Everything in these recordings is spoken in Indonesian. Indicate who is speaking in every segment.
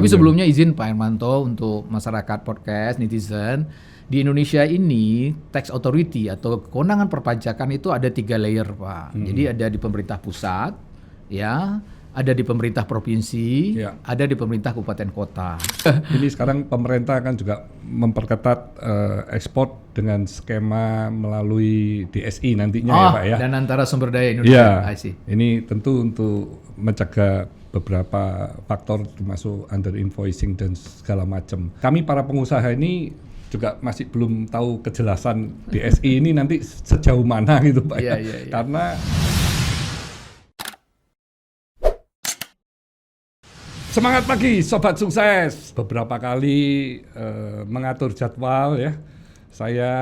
Speaker 1: Tapi sebelumnya izin Pak Hermanto untuk masyarakat podcast, netizen, di Indonesia ini tax authority atau kewenangan perpajakan itu ada 3 layer Pak. Jadi ada di pemerintah pusat, ya, ada di pemerintah provinsi, ada di pemerintah kabupaten kota.
Speaker 2: Ini sekarang pemerintah kan juga memperketat ekspor dengan skema melalui DSI nantinya ya Pak ya.
Speaker 1: Dan antara sumber daya Indonesia.
Speaker 2: Ya, ini tentu untuk mencegah beberapa faktor termasuk under invoicing dan segala macam. Kami para pengusaha ini juga masih belum tahu kejelasan DSI ini nanti sejauh mana gitu Pak.
Speaker 1: Iya.
Speaker 2: Karena semangat pagi Sobat Sukses. Beberapa kali mengatur jadwal ya. Saya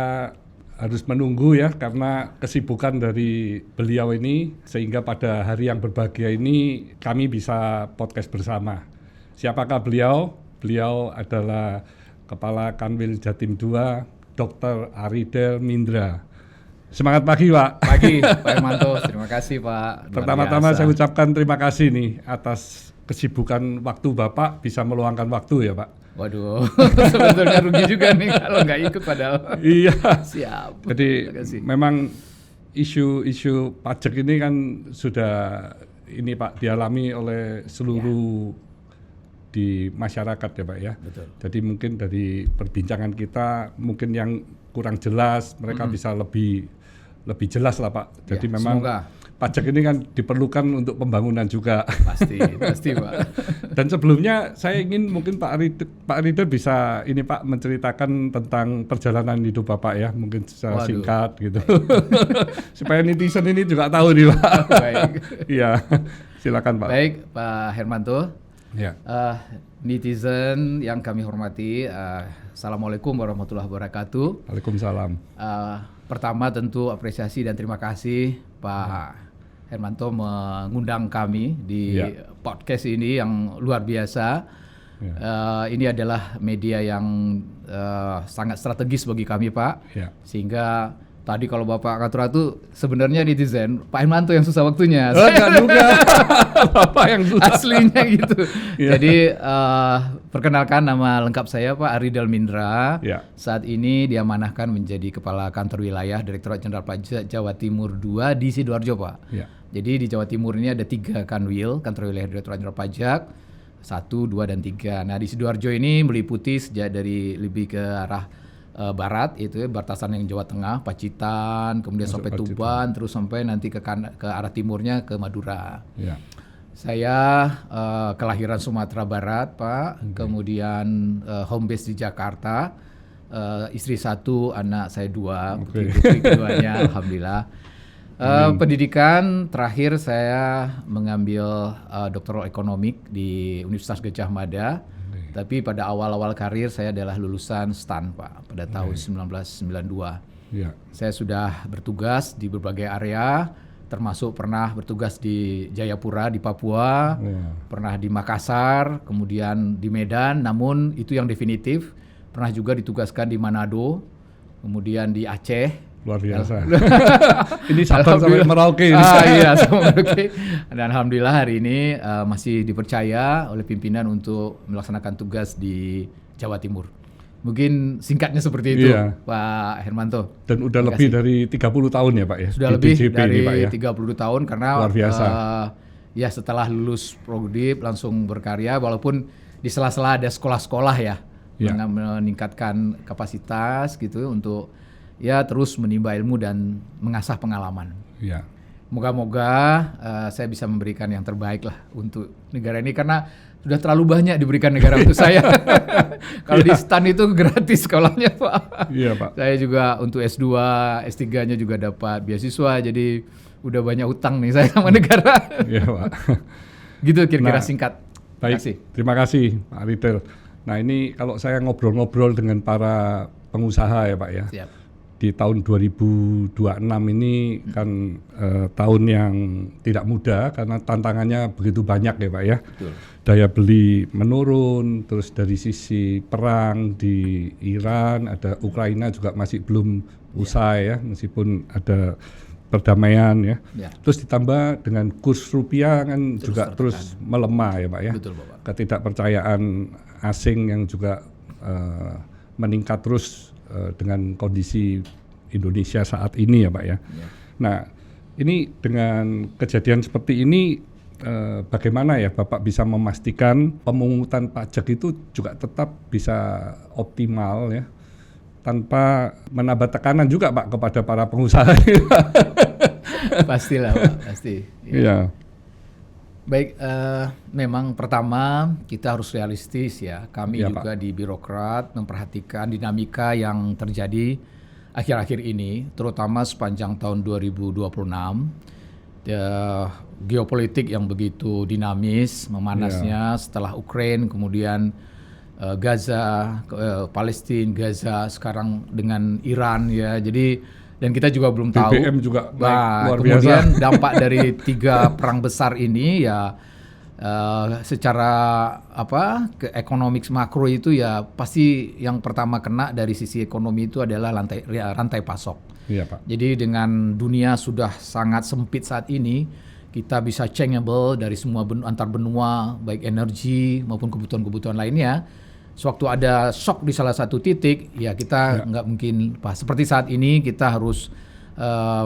Speaker 2: harus menunggu ya karena kesibukan dari beliau ini sehingga pada hari yang berbahagia ini kami bisa podcast bersama. Siapakah beliau? Beliau adalah Kepala Kanwil Jatim 2, Dr. Aridel Mindra. Semangat pagi Pak.
Speaker 1: Pagi Pak Hermanto, terima kasih Pak.
Speaker 2: Pertama-tama saya ucapkan terima kasih nih atas kesibukan waktu Bapak bisa meluangkan waktu ya Pak.
Speaker 1: Waduh, sebetulnya rugi juga nih kalau nggak ikut padahal.
Speaker 2: Iya.
Speaker 1: Siap.
Speaker 2: Jadi memang isu pajak ini kan sudah ini Pak dialami oleh seluruh di masyarakat ya Pak ya.
Speaker 1: Betul.
Speaker 2: Jadi mungkin dari perbincangan kita mungkin yang kurang jelas mereka bisa lebih jelas lah Pak. Jadi memang
Speaker 1: semoga.
Speaker 2: Pajak ini kan diperlukan untuk pembangunan juga.
Speaker 1: Pasti Pak.
Speaker 2: Dan sebelumnya saya ingin mungkin Pak Aridel bisa ini Pak menceritakan tentang perjalanan hidup Bapak ya, mungkin secara singkat gitu. Supaya netizen ini juga tahu nih Pak.
Speaker 1: Baik.
Speaker 2: Iya, silakan Pak.
Speaker 1: Baik Pak Hermanto.
Speaker 2: Ya.
Speaker 1: Netizen yang kami hormati, Assalamualaikum warahmatullahi wabarakatuh.
Speaker 2: Waalaikumsalam.
Speaker 1: Pertama tentu apresiasi dan terima kasih Pak Hermanto mengundang kami di podcast ini yang luar biasa. Ini adalah media yang sangat strategis bagi kami Pak, sehingga tadi kalau Bapak Katuratu sebenarnya netizen, Pak Hermanto yang susah waktunya.
Speaker 2: Enggak juga, Bapak yang susah.
Speaker 1: Aslinya gitu. Jadi perkenalkan nama lengkap saya Pak Aridel Mindra. Saat ini diamanahkan menjadi Kepala Kantor Wilayah Direktorat Jenderal Pajak Jawa Timur 2 di Sidoarjo Pak. Jadi di Jawa Timur ini ada 3 kanwil, Kantor Wilayah Direktorat Jenderal Pajak, 1, 2, dan 3. Nah di Sidoarjo ini meliputi sejak dari lebih ke arah barat, itu ya, batasan yang Jawa Tengah, Pacitan, kemudian sampai Tuban, terus sampai nanti ke arah timurnya ke Madura. Saya kelahiran Sumatera Barat Pak, kemudian home base di Jakarta, istri 1, anak saya 2, putri keduanya, alhamdulillah. Pendidikan terakhir saya mengambil doktoral economic di Universitas Gadjah Mada. Tapi pada awal-awal karir saya adalah lulusan STAN Pak pada tahun 1992. Saya sudah bertugas di berbagai area, termasuk pernah bertugas di Jayapura di Papua, pernah di Makassar, kemudian di Medan, namun itu yang definitif. Pernah juga ditugaskan di Manado, kemudian di Aceh.
Speaker 2: Luar biasa. Ini sampai Merauke.
Speaker 1: Iya, sampai Merauke. Dan alhamdulillah hari ini masih dipercaya oleh pimpinan untuk melaksanakan tugas di Jawa Timur. Mungkin singkatnya seperti itu, Pak Hermanto.
Speaker 2: Dan udah lebih dari 30 tahun ya Pak ya?
Speaker 1: Sudah lebih dari
Speaker 2: ini, Pak, ya?
Speaker 1: 30 tahun karena
Speaker 2: luar biasa.
Speaker 1: Ya setelah lulus Prodip langsung berkarya, walaupun di sela-sela ada sekolah-sekolah ya, meningkatkan kapasitas gitu untuk ya terus menimba ilmu dan mengasah pengalaman. Moga-moga saya bisa memberikan yang terbaik lah untuk negara ini karena sudah terlalu banyak diberikan negara untuk saya. Kalau di STAN itu gratis sekolahnya Pak. Iya Pak. Saya juga untuk S2, S3-nya juga dapat beasiswa, jadi udah banyak utang nih saya sama negara. Iya Pak. Gitu kira-kira singkat.
Speaker 2: Baik, terima kasih Pak Aridel. Nah ini kalau saya ngobrol-ngobrol dengan para pengusaha ya Pak ya. Siap. Di tahun 2026 ini kan tahun yang tidak mudah karena tantangannya begitu banyak ya Pak ya. Betul. Daya beli menurun, terus dari sisi perang di Iran, ada Ukraina juga masih belum usai ya, meskipun ada perdamaian ya. Terus ditambah dengan kurs rupiah kan juga terus melemah ya Pak ya.
Speaker 1: Betul, Bapak.
Speaker 2: Ketidakpercayaan asing yang juga meningkat terus dengan kondisi Indonesia saat ini ya Pak ya. Nah, ini dengan kejadian seperti ini bagaimana ya Bapak bisa memastikan pemungutan pajak itu juga tetap bisa optimal ya, tanpa menambah tekanan juga Pak kepada para pengusaha.
Speaker 1: Pastilah Pak, pasti.
Speaker 2: Iya.
Speaker 1: Baik, memang pertama kita harus realistis ya. Kami juga Pak, di birokrat memperhatikan dinamika yang terjadi akhir-akhir ini, terutama sepanjang tahun 2026. Geopolitik yang begitu dinamis, memanasnya setelah Ukraine, kemudian Gaza, Palestina, Gaza, sekarang dengan Iran ya. Jadi dan kita juga belum tahu.
Speaker 2: BBM juga luar
Speaker 1: kemudian
Speaker 2: biasa.
Speaker 1: Dampak dari 3 perang besar ini ya secara ke ekonomi makro itu ya pasti yang pertama kena dari sisi ekonomi itu adalah rantai pasok.
Speaker 2: Iya, Pak.
Speaker 1: Jadi dengan dunia sudah sangat sempit saat ini, kita bisa changeable dari semua antar benua, baik energi maupun kebutuhan-kebutuhan lainnya. Sewaktu ada shock di salah satu titik, ya kita nggak mungkin pas. Seperti saat ini kita harus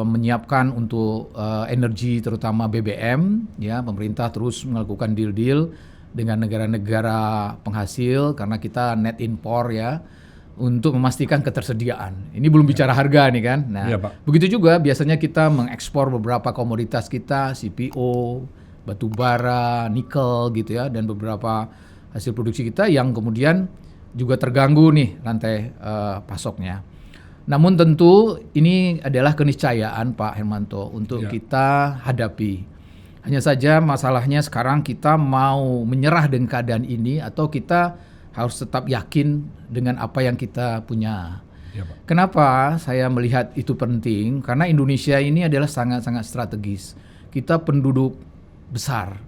Speaker 1: menyiapkan untuk energi terutama BBM, ya pemerintah terus melakukan deal-deal dengan negara-negara penghasil karena kita net impor ya, untuk memastikan ketersediaan. Ini belum bicara harga nih kan. Nah, begitu juga biasanya kita mengekspor beberapa komoditas kita, CPO, batu bara, nikel gitu ya, dan beberapa hasil produksi kita yang kemudian juga terganggu nih rantai pasoknya. Namun tentu ini adalah keniscayaan Pak Hermanto untuk kita hadapi. Hanya saja masalahnya sekarang kita mau menyerah dengan keadaan ini atau kita harus tetap yakin dengan apa yang kita punya. Ya, Pak. Kenapa saya melihat itu penting? Karena Indonesia ini adalah sangat-sangat strategis. Kita penduduk besar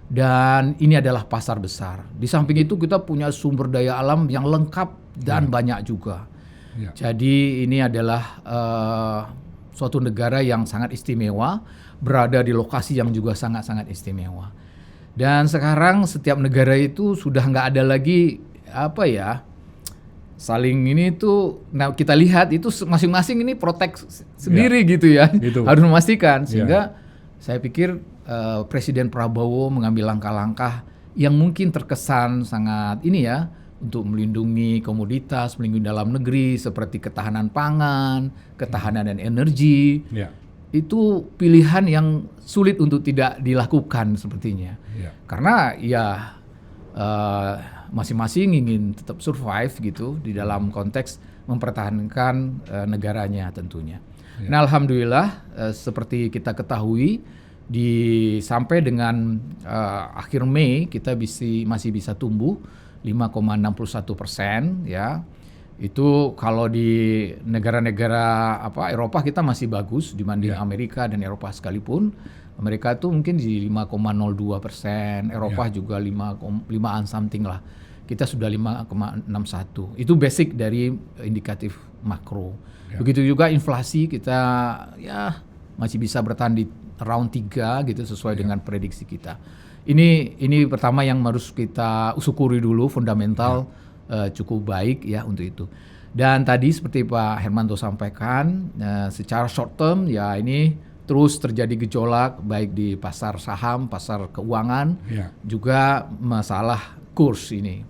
Speaker 1: dan ini adalah pasar besar. Di samping itu kita punya sumber daya alam yang lengkap dan banyak juga. Ya. Jadi ini adalah suatu negara yang sangat istimewa, berada di lokasi yang juga sangat-sangat istimewa. Dan sekarang setiap negara itu sudah nggak ada lagi saling ini tuh. Nah kita lihat itu masing-masing ini protek sendiri gitu ya. Gitu. Harus memastikan sehingga saya pikir Presiden Prabowo mengambil langkah-langkah yang mungkin terkesan sangat ini ya untuk melindungi komoditas, melindungi dalam negeri seperti ketahanan pangan, ketahanan dan energi. Itu pilihan yang sulit untuk tidak dilakukan sepertinya. Karena ya masing-masing ingin tetap survive gitu di dalam konteks mempertahankan negaranya tentunya. Nah alhamdulillah seperti kita ketahui sampai dengan akhir Mei kita masih bisa tumbuh 5,61% ya. Itu kalau di negara-negara Eropa kita masih bagus dibanding Amerika dan Eropa sekalipun. Amerika itu mungkin di 5,02%, Eropa juga 5-an something lah. Kita sudah 5,61. Itu basic dari indikatif makro. Begitu juga inflasi kita ya masih bisa bertahan di around 3 gitu sesuai dengan prediksi kita. Ini pertama yang harus kita syukuri dulu, fundamental cukup baik ya untuk itu. Dan tadi seperti Pak Hermanto sampaikan, secara short term ya ini terus terjadi gejolak baik di pasar saham, pasar keuangan, juga masalah kurs ini.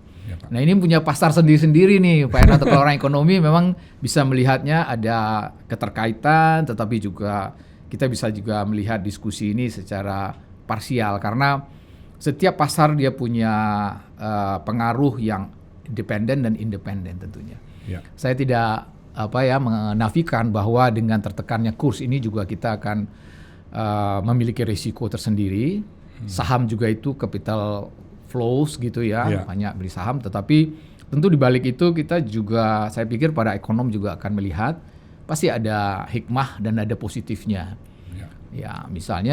Speaker 1: Nah ini punya pasar sendiri-sendiri nih Pak Hermanto. Kalau orang ekonomi memang bisa melihatnya ada keterkaitan, tetapi juga kita bisa juga melihat diskusi ini secara parsial karena setiap pasar dia punya pengaruh yang independen dan independen tentunya. Saya tidak menafikan bahwa dengan tertekannya kurs ini juga kita akan memiliki risiko tersendiri. Saham juga itu capital flows gitu ya, banyak beli saham. Tetapi tentu di balik itu kita juga, saya pikir para ekonom juga akan melihat pasti ada hikmah dan ada positifnya. Ya misal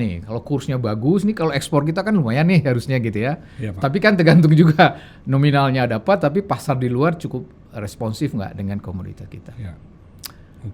Speaker 1: nih kalau kursnya bagus nih, kalau ekspor kita kan lumayan nih harusnya gitu ya. Tapi kan tergantung juga nominalnya dapat, tapi pasar di luar cukup responsif nggak dengan komoditas kita.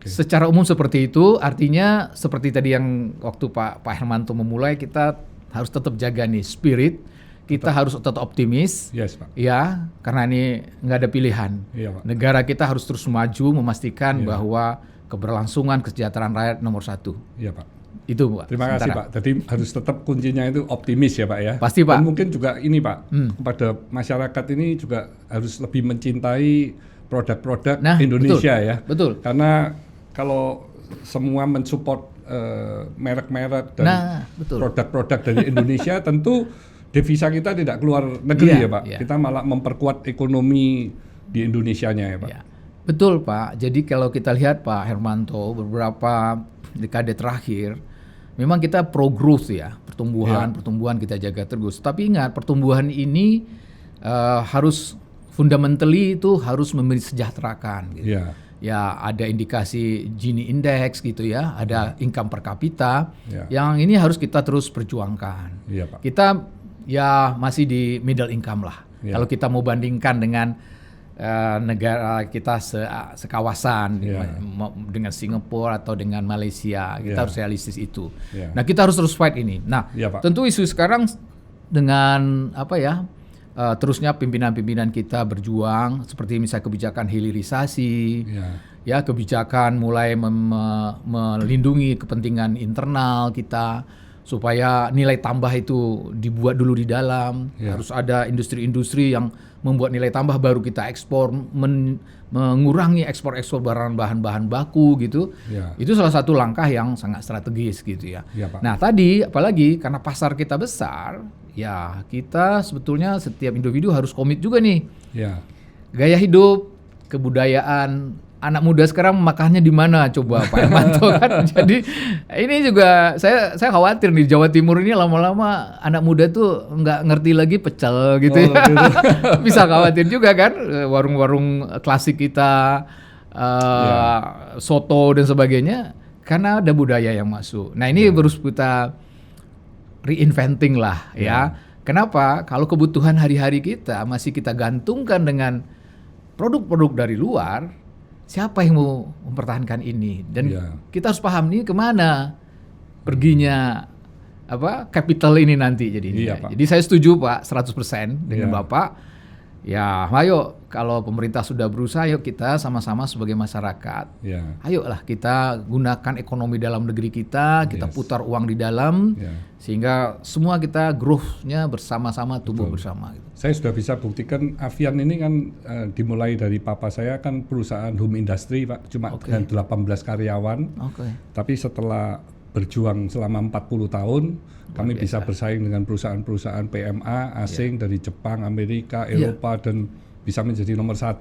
Speaker 1: Secara umum seperti itu, artinya seperti tadi yang waktu Pak Hermanto memulai, kita harus tetap jaga nih spirit, kita harus tetap optimis,
Speaker 2: Pak.
Speaker 1: Ya, karena ini nggak ada pilihan.
Speaker 2: Iya, Pak.
Speaker 1: Negara kita harus terus maju, memastikan bahwa keberlangsungan kesejahteraan rakyat nomor 1.
Speaker 2: Iya, Pak.
Speaker 1: Itu, Pak.
Speaker 2: Terima kasih, Pak. Jadi harus tetap kuncinya itu optimis ya, Pak ya.
Speaker 1: Pasti, Pak.
Speaker 2: Dan mungkin juga ini, Pak, kepada masyarakat ini juga harus lebih mencintai produk-produk Indonesia ya.
Speaker 1: Betul.
Speaker 2: Karena kalau semua mensupport merek-merek dan produk-produk dari Indonesia, tentu devisa kita tidak keluar negeri ya, Pak. Kita malah memperkuat ekonomi di Indonesianya ya, Pak.
Speaker 1: Betul, Pak. Jadi kalau kita lihat Pak Hermanto, beberapa dekade terakhir memang kita pro-growth ya, pertumbuhan kita jaga terus. Tapi ingat, pertumbuhan ini harus fundamentally itu harus mesejahterakan gitu. Ya, ada indikasi Gini Index gitu ya, ada income per kapita, yang ini harus kita terus perjuangkan.
Speaker 2: Pak.
Speaker 1: Kita ya masih di middle income lah. Kalau kita mau bandingkan dengan negara kita sekawasan dengan Singapura atau dengan Malaysia, kita harus realistis itu. Nah, kita harus terus fight ini. Nah, tentu isu sekarang dengan terusnya pimpinan-pimpinan kita berjuang seperti misalnya kebijakan hilirisasi, kebijakan mulai melindungi kepentingan internal kita supaya nilai tambah itu dibuat dulu di dalam. Harus ada industri-industri yang membuat nilai tambah baru kita ekspor, mengurangi ekspor bahan-bahan baku gitu. Itu salah satu langkah yang sangat strategis gitu ya.
Speaker 2: Pak.
Speaker 1: Nah, tadi apalagi karena pasar kita besar, ya kita sebetulnya setiap individu harus komit juga nih. Gaya hidup, kebudayaan, anak muda sekarang makannya di mana coba Pak Hermanto kan. Jadi ini juga saya khawatir di Jawa Timur ini lama-lama anak muda tuh nggak ngerti lagi pecel gitu ya. Gitu. Bisa khawatir juga kan, warung-warung klasik kita, soto dan sebagainya, karena ada budaya yang masuk. Nah, ini harus kita reinventing lah ya. Kenapa? Kalau kebutuhan hari-hari kita masih kita gantungkan dengan produk-produk dari luar, siapa yang mau mempertahankan ini? Dan kita harus paham nih kemana perginya capital ini nanti jadinya. Jadi saya setuju Pak 100% dengan Bapak. Ya, ayo kalau pemerintah sudah berusaha, yuk kita sama-sama sebagai masyarakat. Ayolah kita gunakan ekonomi dalam negeri kita putar uang di dalam sehingga semua kita growth-nya bersama-sama, tumbuh bersama. Gitu.
Speaker 2: Saya sudah bisa buktikan Avian ini kan dimulai dari papa saya kan perusahaan home industry Pak, cuma dengan 18 karyawan. Tapi setelah berjuang selama 40 tahun, kami bisa bersaing dengan perusahaan-perusahaan PMA asing dari Jepang, Amerika, Eropa dan bisa menjadi nomor 1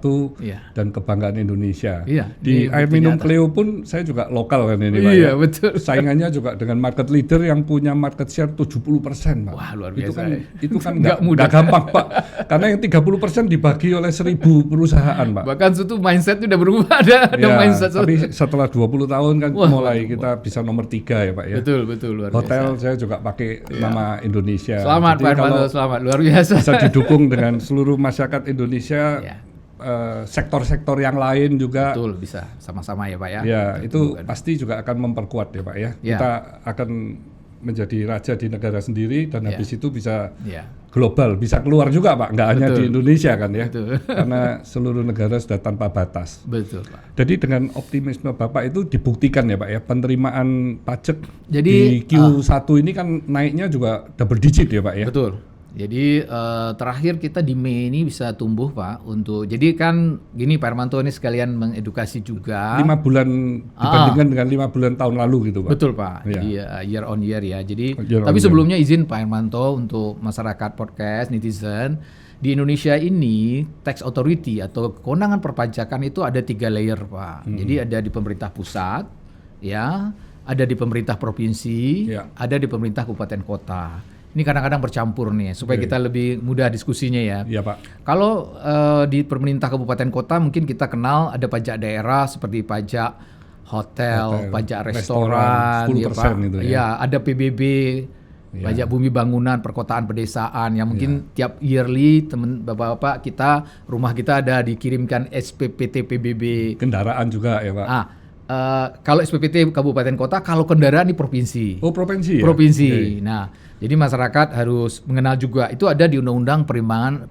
Speaker 2: dan kebanggaan Indonesia. Di air minum Cleo pun saya juga lokal kan ini Pak.
Speaker 1: Betul.
Speaker 2: Saingannya juga dengan market leader yang punya market share 70% Pak.
Speaker 1: Wah, luar biasa.
Speaker 2: Itu kan nggak gampang Pak. Karena yang 30% dibagi oleh 1.000 perusahaan Pak.
Speaker 1: Bahkan itu mindset udah berubah, ada mindset.
Speaker 2: Tapi setelah 20 tahun kan mulai kita bisa nomor 3 ya Pak ya.
Speaker 1: Betul, luar biasa.
Speaker 2: Hotel saya juga pakai nama Indonesia.
Speaker 1: Selamat Pak Hermanto, selamat, luar biasa.
Speaker 2: Bisa didukung dengan seluruh masyarakat Indonesia. Sektor-sektor yang lain juga
Speaker 1: bisa sama-sama ya Pak ya.
Speaker 2: Itu pasti juga akan memperkuat ya Pak ya. Kita akan menjadi raja di negara sendiri dan habis itu bisa global, bisa keluar juga Pak, nggak hanya di Indonesia kan ya. Karena seluruh negara sudah tanpa batas.
Speaker 1: Betul Pak.
Speaker 2: Jadi dengan optimisme Bapak itu dibuktikan ya Pak ya, penerimaan pajak di Q1 ini kan naiknya juga double digit ya Pak ya.
Speaker 1: Betul. Jadi terakhir kita di Mei ini bisa tumbuh Pak jadi kan gini Pak Hermanto ini sekalian mengedukasi juga
Speaker 2: 5 bulan dibandingkan dengan 5 bulan tahun lalu gitu Pak.
Speaker 1: Betul Pak. Jadi year on year ya. Jadi tapi sebelumnya izin Pak Hermanto untuk masyarakat podcast netizen di Indonesia ini tax authority atau kewenangan perpajakan itu ada 3 layer Pak. Jadi ada di pemerintah pusat ada di pemerintah provinsi, ada di pemerintah kabupaten kota. Ini kadang-kadang bercampur nih, supaya kita lebih mudah diskusinya ya.
Speaker 2: Iya Pak.
Speaker 1: Kalau di pemerintah kabupaten kota mungkin kita kenal ada pajak daerah seperti pajak hotel, pajak restoran,
Speaker 2: 10%
Speaker 1: ya Pak.
Speaker 2: itu ya.
Speaker 1: Ya, ada PBB, pajak bumi bangunan, perkotaan, pedesaan yang mungkin tiap yearly teman bapak-bapak kita rumah kita ada dikirimkan SPPT PBB.
Speaker 2: Kendaraan juga ya Pak.
Speaker 1: kalau SPPT kabupaten kota, kalau kendaraan di provinsi.
Speaker 2: Oh, provinsi ya?
Speaker 1: Provinsi. Okay. Nah, jadi masyarakat harus mengenal juga, itu ada di Undang-Undang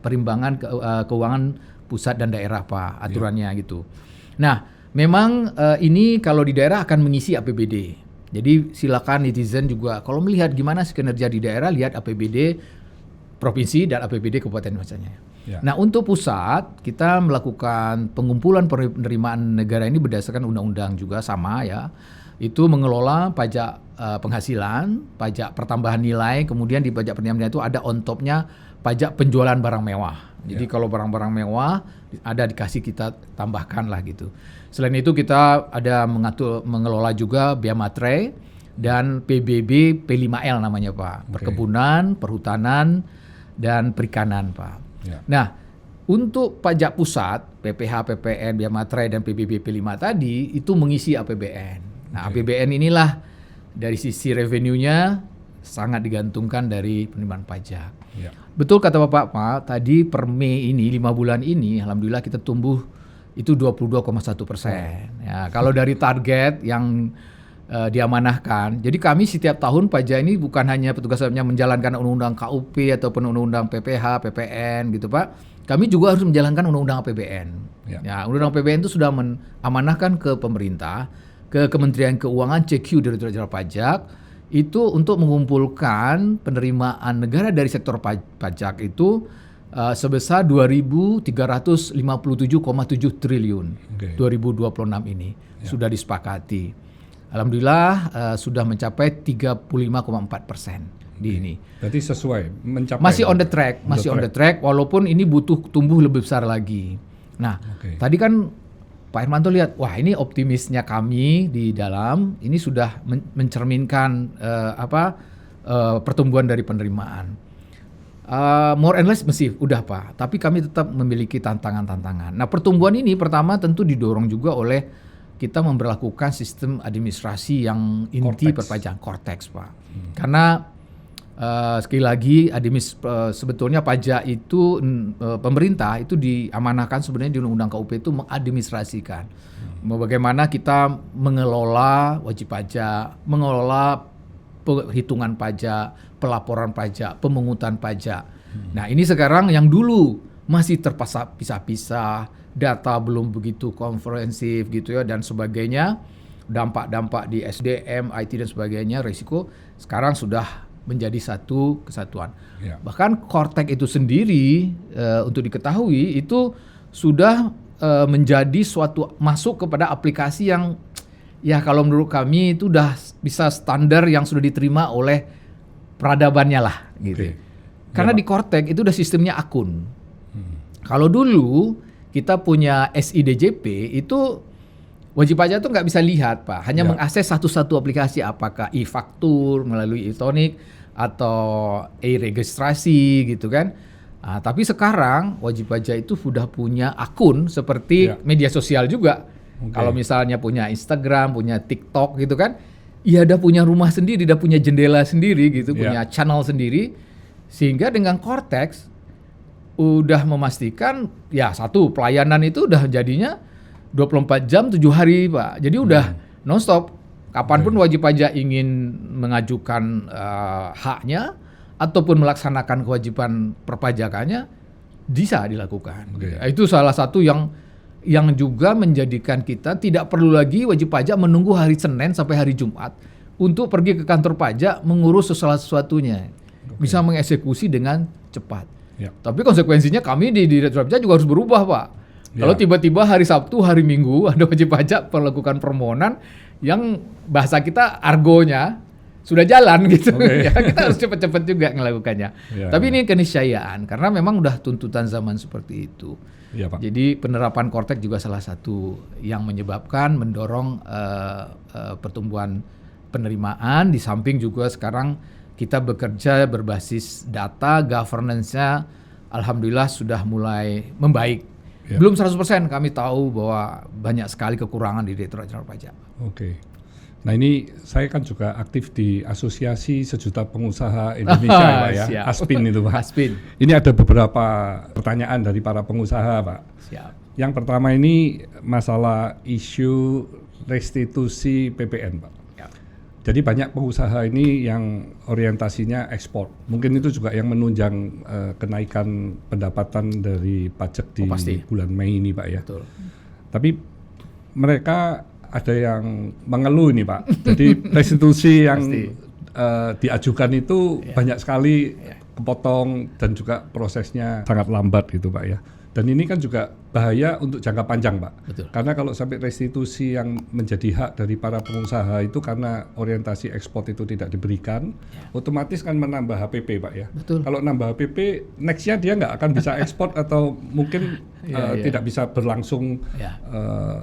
Speaker 1: Perimbangan Keuangan Pusat dan Daerah, Pak, aturannya gitu. Nah, memang ini kalau di daerah akan mengisi APBD. Jadi silakan netizen juga kalau melihat gimana kinerja di daerah, lihat APBD provinsi dan APBD kabupaten misalnya. Ya. Nah, untuk pusat kita melakukan pengumpulan penerimaan negara ini berdasarkan undang-undang juga sama ya. Itu mengelola pajak penghasilan, pajak pertambahan nilai, kemudian di pajak penerimaan itu ada on top-nya pajak penjualan barang mewah. Jadi kalau barang-barang mewah ada dikasih kita tambahkan lah gitu. Selain itu kita ada mengelola juga Bea Matre dan PBB P5L namanya Pak. Perkebunan, perhutanan, dan perikanan Pak. Ya. Nah, untuk pajak pusat, PPH, PPN, Bea Matre, dan PBB P5 tadi itu mengisi APBN. Nah, APBN inilah dari sisi revenue-nya sangat digantungkan dari penerimaan pajak. Ya. Betul kata Bapak Pak, tadi per Mei ini, 5 bulan ini, alhamdulillah kita tumbuh itu 22,1%. Ya, kalau dari target yang diamanahkan. Jadi kami setiap tahun pajak ini bukan hanya petugasnya menjalankan undang-undang KUP ataupun undang-undang PPH, PPN gitu Pak. Kami juga harus menjalankan undang-undang APBN. Ya, undang-undang APBN itu sudah mengamanahkan ke pemerintah, ke Kementerian Keuangan, CQ Direktorat Jenderal Pajak, itu untuk mengumpulkan penerimaan negara dari sektor pajak itu sebesar 2.357,7 triliun 2026 ini sudah disepakati. Alhamdulillah sudah mencapai 35,4% di ini.
Speaker 2: Berarti sesuai mencapai.
Speaker 1: Masih on the track, walaupun ini butuh tumbuh lebih besar lagi. Nah, tadi kan Pak Hermanto lihat, wah ini optimisnya kami di dalam ini sudah mencerminkan pertumbuhan dari penerimaan. More and less masih udah Pak, tapi kami tetap memiliki tantangan-tantangan. Nah, pertumbuhan ini pertama tentu didorong juga oleh kita memberlakukan sistem administrasi yang inti perpajakan Cortex Pak. Karena sekali lagi sebetulnya pajak itu pemerintah itu diamanahkan sebenarnya di Undang-Undang KUP itu mengadministrasikan. Bagaimana kita mengelola wajib pajak, mengelola perhitungan pajak, pelaporan pajak, pemungutan pajak. Nah, ini sekarang yang dulu masih terpisah-pisah, data belum begitu komprehensif gitu ya dan sebagainya, dampak-dampak di SDM, IT dan sebagainya, risiko sekarang sudah menjadi satu kesatuan. Ya. Bahkan Cortex itu sendiri untuk diketahui itu sudah menjadi suatu masuk kepada aplikasi yang ya kalau menurut kami itu udah bisa standar yang sudah diterima oleh peradabannya lah gitu. Karena di Cortex itu udah sistemnya akun. Kalau dulu kita punya SIDJP itu wajib pajak itu nggak bisa lihat Pak, hanya mengakses satu-satu aplikasi apakah e-faktur melalui elektronik atau e-registrasi gitu kan. Tapi sekarang wajib pajak itu sudah punya akun seperti media sosial juga. Kalau misalnya punya Instagram, punya TikTok gitu kan, ya udah punya rumah sendiri, udah punya jendela sendiri gitu, punya channel sendiri, sehingga dengan Cortex udah memastikan ya satu pelayanan itu udah jadinya 24 jam 7 hari Pak. Jadi udah non-stop. Kapanpun wajib pajak ingin mengajukan haknya ataupun melaksanakan kewajiban perpajakannya bisa dilakukan. Itu salah satu yang juga menjadikan kita tidak perlu lagi wajib pajak menunggu hari Senin sampai hari Jumat untuk pergi ke kantor pajak mengurus sesuatunya. Bisa mengeksekusi dengan cepat. Tapi konsekuensinya kami di Direktorat Pajak juga harus berubah Pak. Kalau tiba-tiba hari Sabtu, hari Minggu ada wajib pajak melakukan permohonan yang bahasa kita argonya sudah jalan gitu. Ya, kita harus cepat-cepat juga melakukannya. Tapi ini keniscayaan karena memang udah tuntutan zaman seperti itu. Pak. Jadi penerapan Cortex juga salah satu yang menyebabkan mendorong pertumbuhan penerimaan, di samping juga sekarang kita bekerja berbasis data, governance-nya alhamdulillah sudah mulai membaik. Belum 100%, kami tahu bahwa banyak sekali kekurangan di Direktorat Jenderal Pajak.
Speaker 2: Nah ini saya kan juga aktif di Asosiasi Sejuta Pengusaha Indonesia Pak ya, ASPIN itu Pak. ASPIN. Ini ada beberapa pertanyaan dari para pengusaha Pak. Yang pertama ini masalah isu restitusi PPN, Pak. Jadi banyak pengusaha ini yang orientasinya ekspor. Mungkin itu juga yang menunjang kenaikan pendapatan dari pajak di bulan Mei ini, Pak ya.
Speaker 1: Betul.
Speaker 2: Tapi mereka ada yang mengeluh ini, Pak. Jadi restitusi yang diajukan itu banyak sekali kepotong dan juga prosesnya sangat lambat gitu, Pak ya. Dan ini kan juga bahaya untuk jangka panjang, Pak.
Speaker 1: Betul.
Speaker 2: Karena kalau sampai restitusi yang menjadi hak dari para pengusaha itu karena orientasi ekspor itu tidak diberikan, otomatis kan menambah HPP, Pak ya.
Speaker 1: Betul.
Speaker 2: Kalau nambah HPP, next-nya dia nggak akan bisa ekspor atau mungkin tidak bisa berlangsung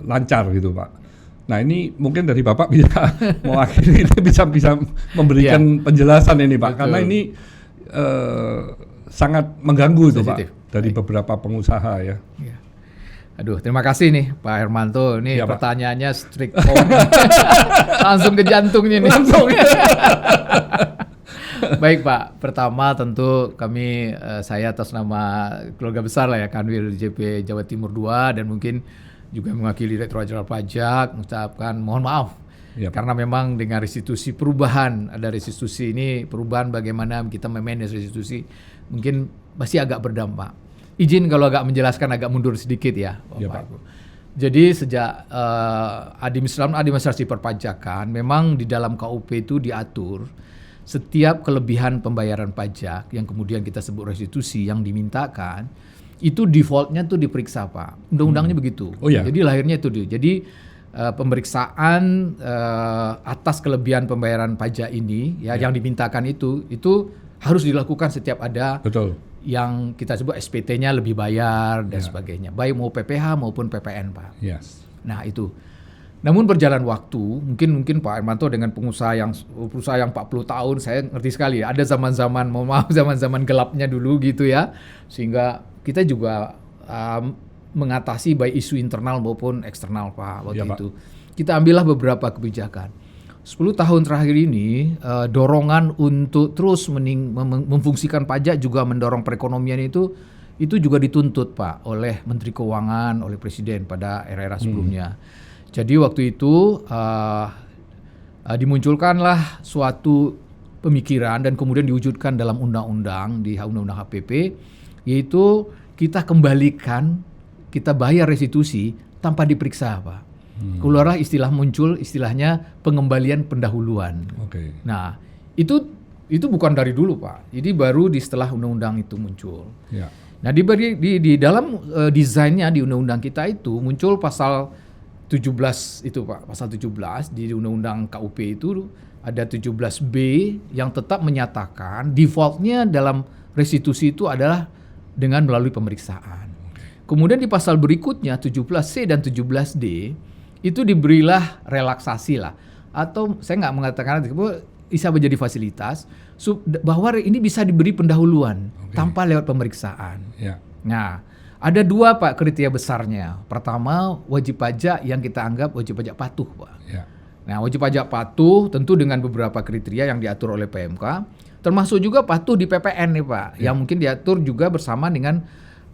Speaker 2: lancar gitu, Pak. Nah ini mungkin dari Bapak bisa mewakili ini bisa memberikan penjelasan ini, Pak. Betul. Karena ini sangat mengganggu itu, Pak. Dari beberapa pengusaha ya.
Speaker 1: Aduh, terima kasih nih Pak Hermanto. Ini pertanyaannya strict langsung ke jantungnya nih. Langsung. Baik Pak, pertama tentu kami saya atas nama keluarga besar lah ya Kanwil JP Jawa Timur 2 dan mungkin juga mewakili Direktorat Jenderal Pajak mengucapkan mohon maaf. Karena memang dengan restitusi perubahan, ada restitusi ini perubahan bagaimana kita memanage restitusi mungkin masih agak berdampak. Izin kalau agak menjelaskan agak mundur sedikit ya Bapak Ibu. Jadi sejak administrasi perpajakan memang di dalam KUP itu diatur setiap kelebihan pembayaran pajak yang kemudian kita sebut restitusi yang dimintakan itu defaultnya tuh diperiksa Pak. Undang-undangnya begitu. Jadi lahirnya itu jadi pemeriksaan atas kelebihan pembayaran pajak ini yang dimintakan itu harus dilakukan setiap ada yang kita sebut SPT-nya lebih bayar dan sebagainya, baik mau PPH maupun PPN, Pak. Nah itu. Namun berjalan waktu, mungkin Pak Hermanto dengan perusahaan yang 40 tahun, saya ngerti sekali ya, ada zaman-zaman, mohon maaf, zaman-zaman gelapnya dulu gitu ya, sehingga kita juga mengatasi baik isu internal maupun eksternal Pak waktu itu. Kita ambillah beberapa kebijakan. 10 tahun terakhir ini dorongan untuk terus memfungsikan pajak juga mendorong perekonomian itu juga dituntut Pak oleh Menteri Keuangan, oleh Presiden pada era-era sebelumnya. Jadi waktu itu dimunculkanlah suatu pemikiran dan kemudian diwujudkan dalam undang-undang di Undang-Undang HPP, yaitu kita kembalikan, kita bayar restitusi tanpa diperiksa Pak. Keluarlah muncul istilahnya pengembalian pendahuluan. Nah itu bukan dari dulu Pak. Jadi baru setelah undang-undang itu muncul. Nah di dalam desainnya di undang-undang kita itu muncul pasal 17 itu Pak. Pasal 17 di undang-undang KUP itu ada 17B yang tetap menyatakan defaultnya dalam restitusi itu adalah dengan melalui pemeriksaan. Kemudian di pasal berikutnya 17C dan 17D itu diberilah relaksasi lah, atau saya nggak mengatakan bisa menjadi fasilitas bahwa ini bisa diberi pendahuluan tanpa lewat pemeriksaan. Nah ada dua Pak kriteria besarnya. Pertama wajib pajak yang kita anggap wajib pajak patuh Pak. Nah wajib pajak patuh tentu dengan beberapa kriteria yang diatur oleh PMK, termasuk juga patuh di PPN nih Pak, yang mungkin diatur juga bersama dengan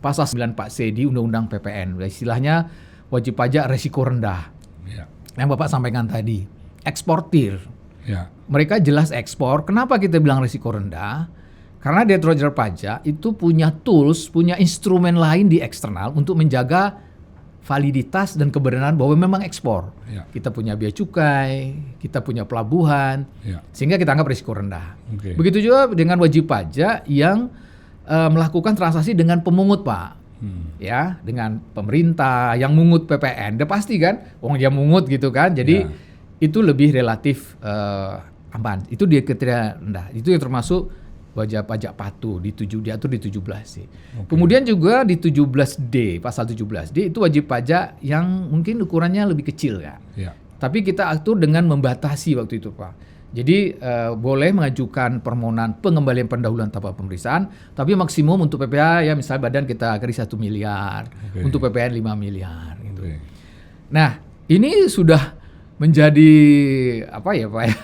Speaker 1: pasal 94C di Undang-Undang PPN. Istilahnya wajib pajak resiko rendah. Yang Bapak sampaikan tadi, eksportir. Mereka jelas ekspor. Kenapa kita bilang resiko rendah? Karena Direktorat Jenderal Pajak itu punya tools, punya instrumen lain di eksternal untuk menjaga validitas dan kebenaran bahwa memang ekspor. Kita punya bea cukai, kita punya pelabuhan, sehingga kita anggap risiko rendah. Begitu juga dengan wajib pajak yang melakukan transaksi dengan pemungut Pak. Ya, dengan pemerintah yang mungut PPN, udah pasti kan, dia mungut gitu kan, jadi itu lebih relatif aman. Itu dia kriteria rendah. Itu yang termasuk wajib pajak patuh diatur di 17. Kemudian juga di 17D, pasal 17D itu wajib pajak yang mungkin ukurannya lebih kecil kan. Tapi kita atur dengan membatasi waktu itu Pak. Jadi boleh mengajukan permohonan pengembalian pendahuluan tanpa pemeriksaan, tapi maksimum untuk PPH ya misalnya badan kita kali 1 miliar, untuk PPN 5 miliar gitu. Nah, ini sudah menjadi apa ya Pak ya?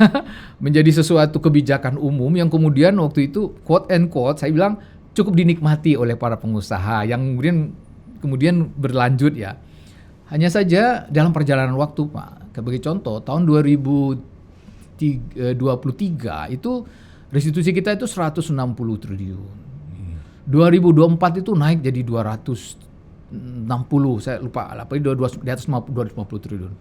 Speaker 1: Menjadi sesuatu kebijakan umum yang kemudian waktu itu quote and quote saya bilang cukup dinikmati oleh para pengusaha yang kemudian berlanjut ya. Hanya saja dalam perjalanan waktu Pak, sebagai contoh tahun 2023 itu restitusi kita itu 160 triliun. 2024 itu naik jadi 260, saya lupa, di atas 250 triliun.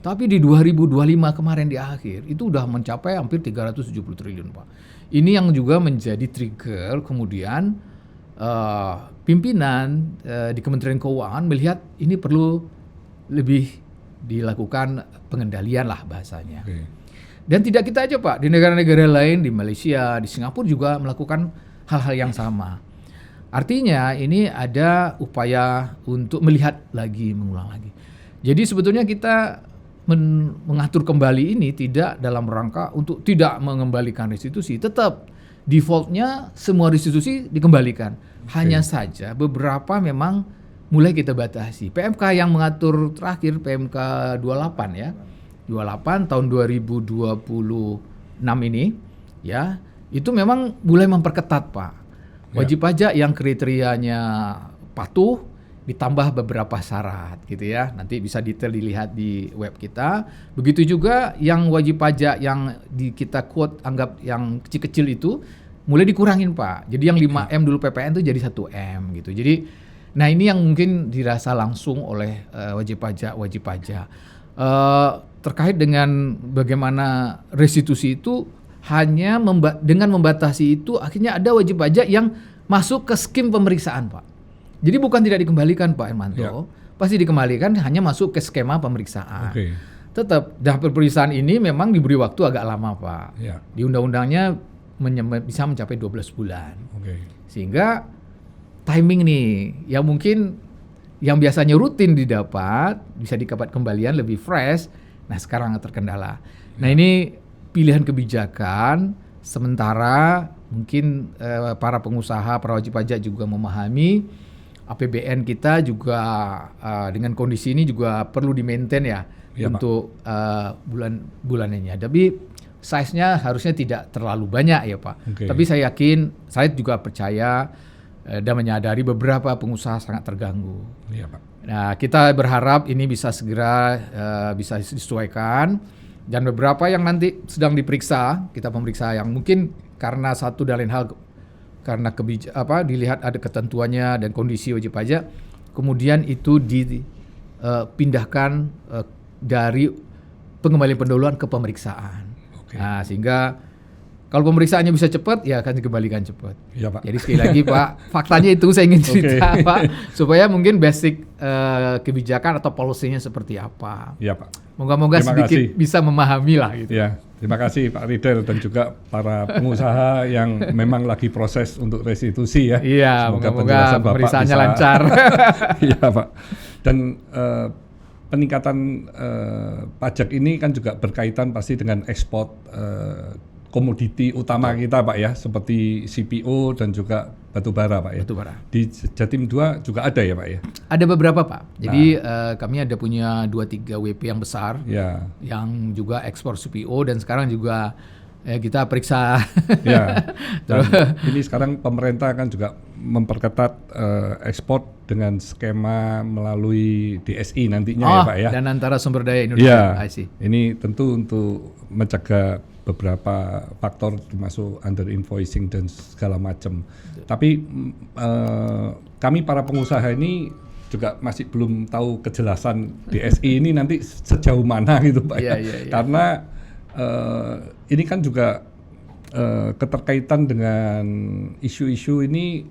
Speaker 1: Tapi di 2025 kemarin di akhir itu udah mencapai hampir 370 triliun, Pak. Ini yang juga menjadi trigger kemudian pimpinan di Kementerian Keuangan melihat ini perlu lebih dilakukan pengendalian lah bahasanya. Dan tidak kita aja, Pak, di negara-negara lain, di Malaysia, di Singapura juga melakukan hal-hal yang sama. Artinya ini ada upaya untuk melihat lagi, mengulang lagi. Jadi sebetulnya kita mengatur kembali ini tidak dalam rangka untuk tidak mengembalikan restitusi. Tetap defaultnya semua restitusi dikembalikan. Hanya saja beberapa memang mulai kita batasi. PMK yang mengatur terakhir PMK 28 ya. 28 tahun 2026 ini ya, itu memang mulai memperketat, Pak. Wajib pajak yang kriterianya patuh ditambah beberapa syarat gitu ya. Nanti bisa detail dilihat di web kita. Begitu juga yang wajib pajak yang kita quote anggap yang kecil-kecil itu mulai dikurangin, Pak. Jadi yang 5M dulu PPN itu jadi 1M gitu. Jadi nah ini yang mungkin dirasa langsung oleh wajib pajak. Terkait dengan bagaimana restitusi itu hanya dengan membatasi itu akhirnya ada wajib pajak yang masuk ke skim pemeriksaan, Pak. Jadi bukan tidak dikembalikan, Pak Hermanto, pasti dikembalikan, hanya masuk ke skema pemeriksaan. Tetap daftar pemeriksaan ini memang diberi waktu agak lama, Pak. Di undang-undangnya bisa mencapai 12 bulan. Sehingga timing nih yang mungkin yang biasanya rutin didapat bisa didapat kembalian lebih fresh. Nah sekarang terkendala. Nah ini pilihan kebijakan sementara mungkin para pengusaha, para wajib pajak juga memahami APBN kita juga dengan kondisi ini juga perlu di-maintain ya untuk bulanannya. Tapi size-nya harusnya tidak terlalu banyak ya, Pak. Tapi saya yakin, saya juga percaya dan menyadari beberapa pengusaha sangat terganggu. Pak. Nah, kita berharap ini bisa segera bisa disesuaikan. Dan beberapa yang nanti sedang diperiksa, kita pemeriksa yang mungkin karena satu dan lain hal, karena dilihat ada ketentuannya dan kondisi wajib pajak, kemudian itu dipindahkan dari pengembalian pendahuluan ke pemeriksaan. Nah, sehingga kalau pemeriksaannya bisa cepat, ya akan dikembalikan cepat. Ya, Pak. Jadi sekali lagi, Pak, faktanya itu saya ingin cerita, Pak, supaya mungkin basic kebijakan atau policy-nya seperti apa. Ya, Pak. Moga-moga sedikit bisa memahami lah gitu.
Speaker 2: Ya, terima kasih Pak Riedel dan juga para pengusaha yang memang lagi proses untuk restitusi ya.
Speaker 1: Iya, moga-moga pemeriksaannya lancar.
Speaker 2: Iya, Pak. Dan peningkatan pajak ini kan juga berkaitan pasti dengan ekspor komoditi utama kita, Pak ya, seperti CPO dan juga batubara, Pak ya. Batubara. Di Jatim 2 juga ada ya, Pak ya?
Speaker 1: Ada beberapa, Pak. Jadi kami ada punya 2-3 WP yang besar yang juga ekspor CPO dan sekarang juga kita periksa.
Speaker 2: Ya. Dan ini sekarang pemerintah kan juga memperketat ekspor dengan skema melalui DSI nantinya ya, Pak ya.
Speaker 1: Dan antara sumber daya Indonesia.
Speaker 2: Ya. Ini tentu untuk mencegah beberapa faktor termasuk under invoicing dan segala macam. Tapi kami para pengusaha ini juga masih belum tahu kejelasan DSI ini nanti sejauh mana gitu, Pak. Karena ini kan juga keterkaitan dengan isu-isu ini,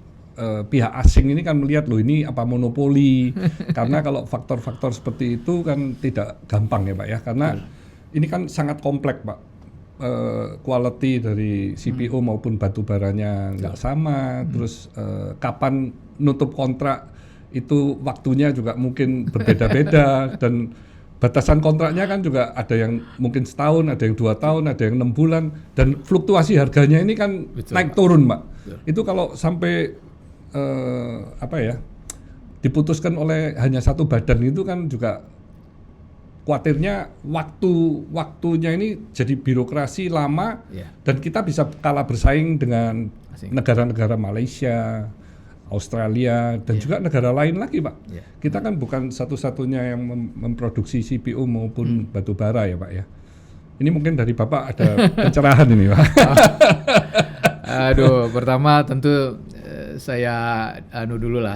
Speaker 2: pihak asing ini kan melihat loh ini apa monopoli. Karena kalau faktor-faktor seperti itu kan tidak gampang ya, Pak ya. Karena ini kan sangat kompleks, Pak. Quality dari CPO maupun batu baranya nggak sama, terus kapan nutup kontrak itu waktunya juga mungkin berbeda-beda dan batasan kontraknya kan juga ada yang mungkin setahun, ada yang 2 tahun, ada yang 6 bulan dan fluktuasi harganya ini kan naik turun, Pak. Itu kalau sampai diputuskan oleh hanya satu badan itu kan juga khawatirnya waktunya ini jadi birokrasi lama dan kita bisa kalah bersaing dengan negara-negara Malaysia, Australia dan juga negara lain lagi, Pak. Kita kan bukan satu-satunya yang memproduksi CPO maupun batu bara ya, Pak ya. Ini mungkin dari Bapak ada pencerahan ini, Pak.
Speaker 1: Aduh, pertama tentu saya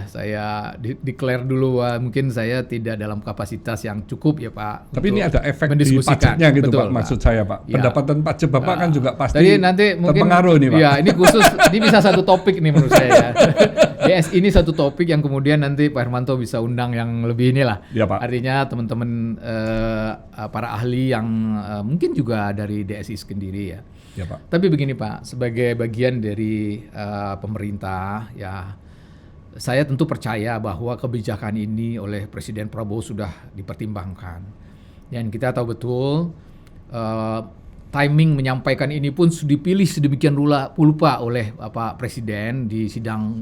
Speaker 1: saya declare dulu mungkin saya tidak dalam kapasitas yang cukup ya Pak.
Speaker 2: Tapi ini ada efek di pajaknya gitu. Betul, Pak, maksud saya Pak. Pendapatan pajak Bapak kan juga pasti
Speaker 1: nanti mungkin,
Speaker 2: terpengaruh nih Pak.
Speaker 1: Ya ini khusus, ini bisa satu topik nih menurut saya. DS ini satu topik yang kemudian nanti Pak Hermanto bisa undang yang lebih inilah.
Speaker 2: Ya, Pak.
Speaker 1: Artinya teman-teman para ahli yang mungkin juga dari DSI sendiri ya.
Speaker 2: Ya, Pak.
Speaker 1: Tapi begini Pak, sebagai bagian dari pemerintah ya, saya tentu percaya bahwa kebijakan ini oleh Presiden Prabowo sudah dipertimbangkan. Dan kita tahu betul timing menyampaikan ini pun dipilih sedemikian rupa oleh Pak Presiden di sidang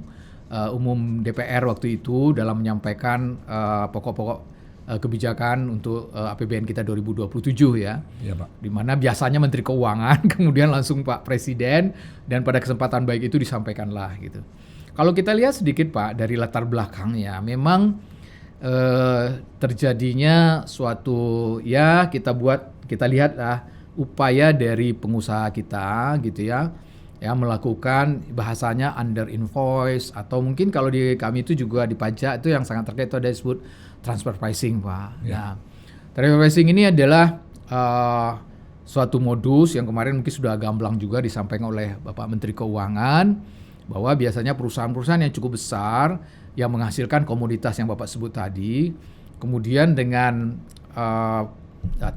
Speaker 1: umum DPR waktu itu dalam menyampaikan pokok-pokok kebijakan untuk APBN kita 2027 ya.
Speaker 2: Ya, Pak.
Speaker 1: Di mana biasanya Menteri Keuangan kemudian langsung Pak Presiden dan pada kesempatan baik itu disampaikanlah gitu. Kalau kita lihat sedikit Pak dari latar belakangnya memang terjadinya suatu ya kita lihat upaya dari pengusaha kita gitu ya melakukan bahasanya under invoice atau mungkin kalau di kami itu juga di pajak itu yang sangat terkait itu ada disebut transfer pricing Pak.
Speaker 2: Ya.
Speaker 1: Nah, transfer pricing ini adalah suatu modus yang kemarin mungkin sudah gamblang juga disampaikan oleh Bapak Menteri Keuangan bahwa biasanya perusahaan-perusahaan yang cukup besar yang menghasilkan komoditas yang Bapak sebut tadi, kemudian dengan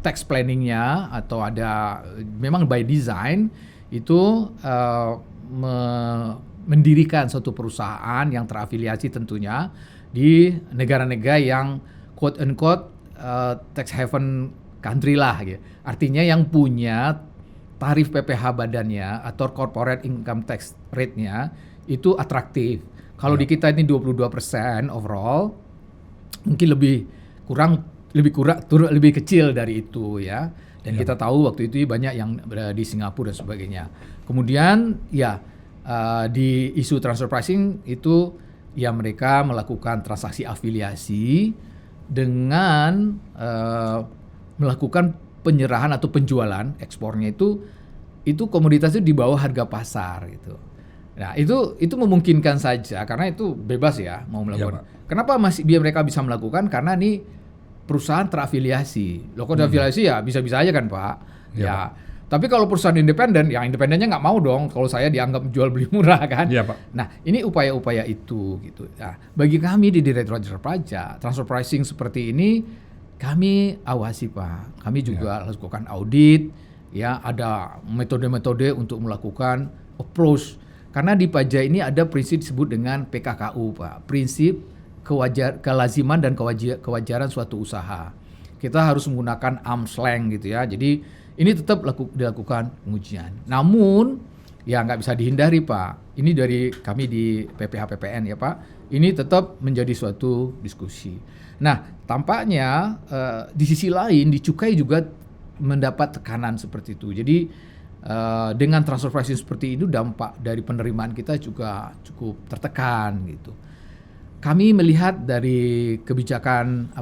Speaker 1: tax planningnya atau ada memang by design itu mendirikan suatu perusahaan yang terafiliasi tentunya di negara-negara yang quote unquote tax haven country lah gitu. Artinya yang punya tarif PPh badannya atau corporate income tax rate-nya itu atraktif. Kalau di kita ini 22% overall, mungkin lebih kecil dari itu ya. Dan kita tahu waktu itu banyak yang berada di Singapura dan sebagainya. Kemudian ya di isu transfer pricing itu ya mereka melakukan transaksi afiliasi dengan melakukan penyerahan atau penjualan ekspornya itu komoditas itu di bawah harga pasar gitu. Nah itu memungkinkan saja karena itu bebas ya mau melakukan. Ya, kenapa biar mereka bisa melakukan? Karena ini perusahaan terafiliasi. Loh, kalau terafiliasi ya bisa-bisa aja kan Pak. Ya. Tapi kalau perusahaan independen, yang independennya nggak mau dong kalau saya dianggap jual beli murah kan.
Speaker 2: Ya, Pak.
Speaker 1: Nah ini upaya-upaya itu gitu. Nah, bagi kami di Direktorat Jenderal Pajak, transfer pricing seperti ini kami awasi Pak. Kami juga lakukan audit. Ya ada metode-metode untuk melakukan approach. Karena di pajak ini ada prinsip disebut dengan PKKU Pak. Prinsip kelaziman dan kewajaran suatu usaha. Kita harus menggunakan arm's length gitu ya. Jadi ini tetap dilakukan pengujian. Namun ya nggak bisa dihindari Pak. Ini dari kami di PPH PPN ya Pak. Ini tetap menjadi suatu diskusi. Nah tampaknya di sisi lain di cukai juga mendapat tekanan seperti itu. Jadi dengan transfer pricing seperti itu dampak dari penerimaan kita juga cukup tertekan gitu. Kami melihat dari kebijakan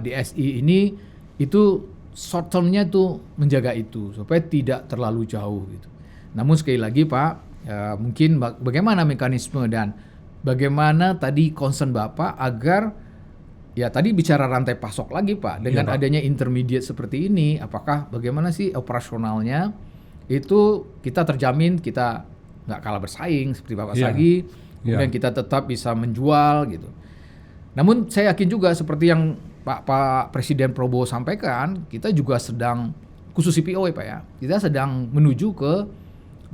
Speaker 1: DSI ini itu short term-nya itu menjaga itu supaya tidak terlalu jauh gitu. Namun sekali lagi Pak, mungkin bagaimana mekanisme dan bagaimana tadi concern Bapak agar ya tadi bicara rantai pasok lagi Pak dengan adanya intermediate seperti ini, apakah bagaimana sih operasionalnya itu kita terjamin kita nggak kalah bersaing seperti Bapak Sagi. Kemudian kita tetap bisa menjual gitu. Namun saya yakin juga seperti yang Pak Presiden Prabowo sampaikan, kita juga sedang khusus CPO ya Pak ya, kita sedang menuju ke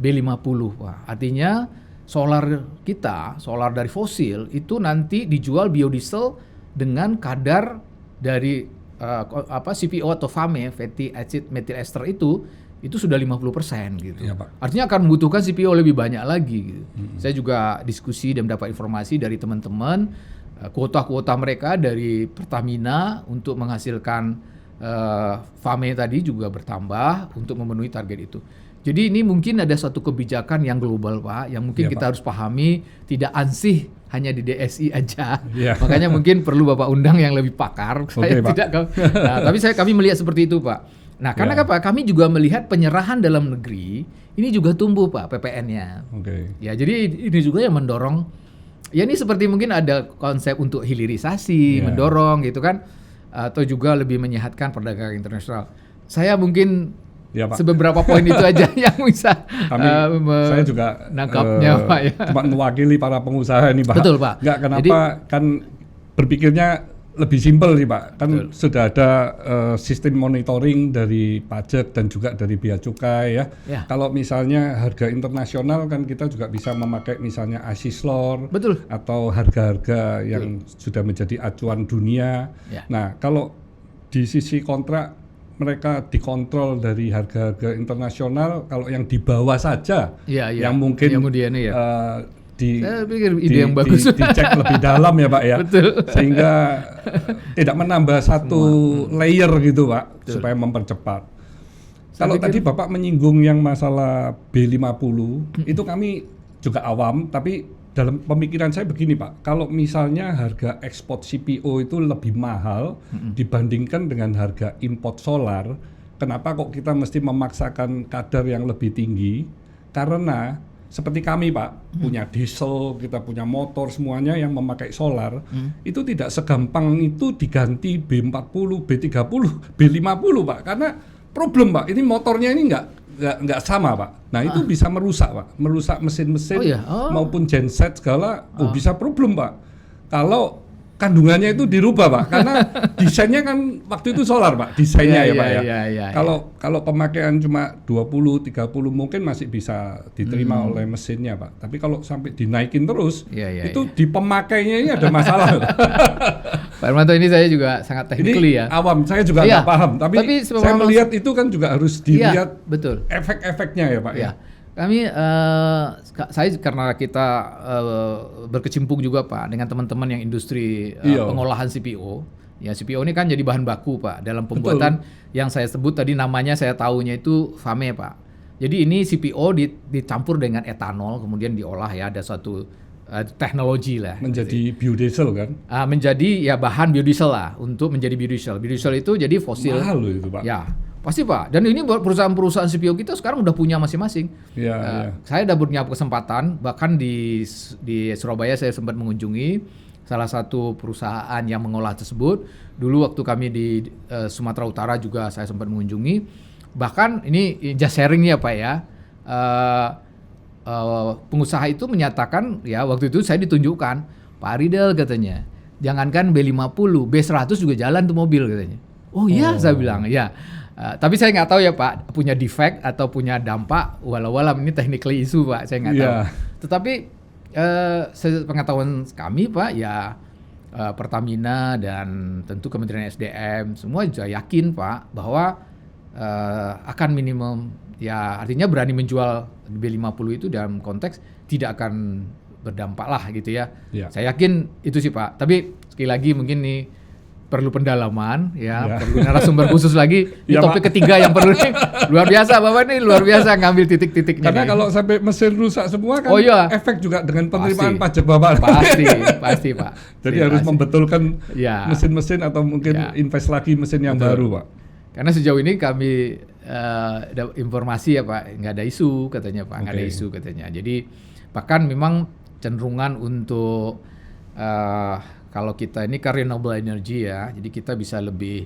Speaker 1: B50 Pak. Artinya solar dari fosil itu nanti dijual biodiesel dengan kadar dari CPO atau FAME, fatty acid methyl ester itu sudah 50% gitu. Ya, Pak. Artinya akan membutuhkan CPO lebih banyak lagi gitu. Saya juga diskusi dan mendapat informasi dari teman-teman kuota-kuota mereka dari Pertamina untuk menghasilkan FAME tadi juga bertambah untuk memenuhi target itu. Jadi ini mungkin ada satu kebijakan yang global Pak, yang mungkin kita harus pahami tidak ansih hanya di DSI aja. Makanya mungkin perlu Bapak undang yang lebih pakar. Saya tidak. Tapi kami melihat seperti itu, Pak. Nah, karena apa? Kami juga melihat penyerahan dalam negeri ini juga tumbuh, Pak, PPN-nya. Ya, jadi ini juga yang mendorong. Ya ini seperti mungkin ada konsep untuk hilirisasi, mendorong gitu kan, atau juga lebih menyehatkan perdagangan internasional. Saya mungkin sebeberapa poin itu aja yang bisa
Speaker 2: saya juga
Speaker 1: nangkapnya, Pak, ya.
Speaker 2: Cuma mewakili para pengusaha ini, Pak.
Speaker 1: Betul, Pak.
Speaker 2: Nggak, kenapa kan berpikirnya lebih simpel sih, Pak. Kan sudah ada sistem monitoring dari pajak dan juga dari bea cukai ya. Kalau misalnya harga internasional kan kita juga bisa memakai misalnya ASISLOR atau harga-harga yang sudah menjadi acuan dunia. Nah, kalau di sisi kontrak mereka dikontrol dari harga-harga internasional, kalau yang di bawah saja yang mungkin
Speaker 1: saya pikir ide yang bagus.
Speaker 2: Dicek lebih dalam ya, Pak, ya.
Speaker 1: Betul.
Speaker 2: Sehingga tidak menambah satu layer gitu, Pak, supaya mempercepat. Kalau tadi Bapak menyinggung yang masalah B50, itu kami juga awam, tapi dalam pemikiran saya begini, Pak. Kalau misalnya harga ekspor CPO itu lebih mahal dibandingkan dengan harga import solar, kenapa kok kita mesti memaksakan kadar yang lebih tinggi? Karena seperti kami, Pak, punya diesel, kita punya motor, semuanya yang memakai solar, itu tidak segampang itu diganti B40, B30, B50, Pak. Karena problem, Pak, ini motornya ini nggak sama, Pak. Nah, itu bisa merusak, Pak. Merusak mesin-mesin maupun genset segala, bisa problem, Pak. Kalau kandungannya itu dirubah, Pak, karena desainnya kan waktu itu solar, Pak, desainnya Pak ya. Kalau pemakaian cuma 20, 30 mungkin masih bisa diterima oleh mesinnya, Pak. Tapi kalau sampai dinaikin terus, itu di pemakainya ini ada masalah.
Speaker 1: Pak Hermanto, ini saya juga sangat technically ya.
Speaker 2: Awam, saya juga nggak paham, tapi saya melihat itu kan juga harus dilihat efek-efeknya ya, Pak.
Speaker 1: Kami, saya karena kita berkecimpung juga, Pak, dengan teman-teman yang industri pengolahan CPO. Ya, CPO ini kan jadi bahan baku, Pak, dalam pembuatan yang saya sebut tadi namanya saya tahunya itu FAME, Pak. Jadi ini CPO dicampur dengan etanol, kemudian diolah ya, ada suatu teknologi lah.
Speaker 2: Menjadi biodiesel kan?
Speaker 1: Menjadi ya bahan biodiesel lah, untuk menjadi biodiesel. Biodiesel itu jadi fosil.
Speaker 2: Mahal loh itu, Pak.
Speaker 1: Ya. Pasti, Pak. Dan ini perusahaan-perusahaan CPO kita sekarang udah punya masing-masing. Saya udah punya kesempatan, bahkan di Surabaya saya sempat mengunjungi salah satu perusahaan yang mengolah tersebut. Dulu waktu kami di Sumatera Utara juga saya sempat mengunjungi. Bahkan ini just sharing ya, Pak ya. Pengusaha itu menyatakan ya, waktu itu saya ditunjukkan, Pak Aridal katanya, jangankan B50, B100 juga jalan tuh mobil katanya. Oh iya, saya bilang ya. Tapi saya nggak tahu ya, Pak, punya defect atau punya dampak, walau ini technically issue, Pak, saya nggak tahu. Tetapi pengetahuan kami, Pak, ya Pertamina dan tentu Kementerian SDM semua juga yakin, Pak, bahwa akan minimum, ya artinya berani menjual B50 itu dalam konteks tidak akan berdampak lah gitu ya. Saya yakin itu sih, Pak. Tapi sekali lagi mungkin nih perlu pendalaman ya, perlu narasumber khusus lagi. Ini topik ketiga yang perlu nih. Luar biasa, Bapak nih, luar biasa ngambil titik-titiknya.
Speaker 2: Karena kalau sampai mesin rusak semua kan efek juga dengan penerimaan pajak Bapak.
Speaker 1: Pasti, Pak.
Speaker 2: Jadi harus membetulkan mesin-mesin atau mungkin invest lagi mesin yang baru, Pak.
Speaker 1: Karena sejauh ini kami ada informasi ya, Pak, nggak ada isu katanya, Pak, nggak ada isu katanya. Jadi bahkan memang cenderungan untuk kalau kita ini kan renewable energy ya, jadi kita bisa lebih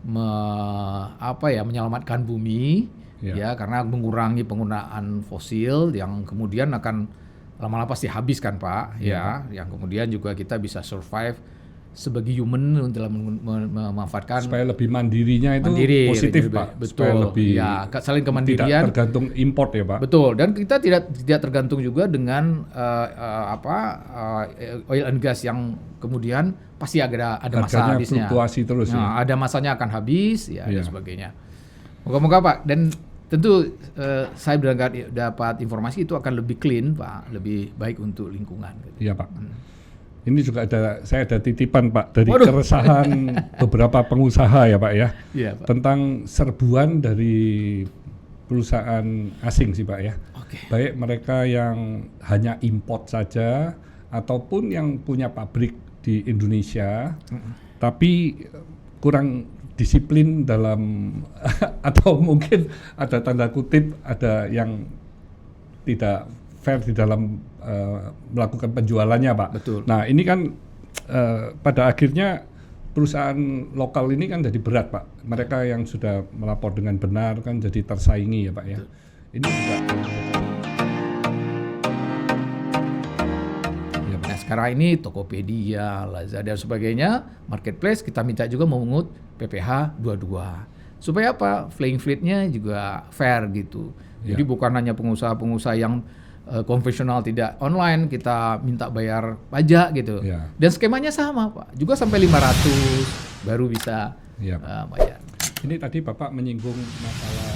Speaker 1: menyelamatkan bumi ya, karena mengurangi penggunaan fosil yang kemudian akan lama-lama pasti habis kan, Pak, ya, yang kemudian juga kita bisa survive sebagai human dalam memanfaatkan
Speaker 2: supaya lebih mandirinya itu positif, Pak.
Speaker 1: Betul.
Speaker 2: Supaya lebih
Speaker 1: saling kemandirian,
Speaker 2: tidak tergantung import ya, Pak.
Speaker 1: Betul. Dan kita tidak tergantung juga dengan oil and gas yang kemudian pasti ada masa habisnya.
Speaker 2: Fluktuasi terus.
Speaker 1: Nah, ada masanya akan habis dan sebagainya. Moga-moga, Pak, dan tentu saya dapat informasi itu akan lebih clean, Pak, lebih baik untuk lingkungan.
Speaker 2: Iya, Pak. Ini juga saya ada titipan, Pak, dari keresahan beberapa pengusaha ya, Pak ya, Pak, tentang serbuan dari perusahaan asing sih, Pak ya. Baik mereka yang hanya import saja ataupun yang punya pabrik di Indonesia, tapi kurang disiplin dalam atau mungkin ada tanda kutip ada yang tidak fair di dalam melakukan penjualannya, Pak.
Speaker 1: Betul.
Speaker 2: Nah, ini kan pada akhirnya perusahaan lokal ini kan jadi berat, Pak. Mereka yang sudah melapor dengan benar kan jadi tersaingi ya, Pak ya. Ini juga.
Speaker 1: Nah, sekarang ini Tokopedia, Lazada dan sebagainya, marketplace kita minta juga memungut PPh 22. Supaya apa? Playing field-nya juga fair gitu. Jadi bukan hanya pengusaha-pengusaha yang konvensional tidak online, kita minta bayar pajak gitu. Dan skemanya sama, Pak. Juga sampai 500 baru bisa bayar.
Speaker 2: Ini tadi Bapak menyinggung masalah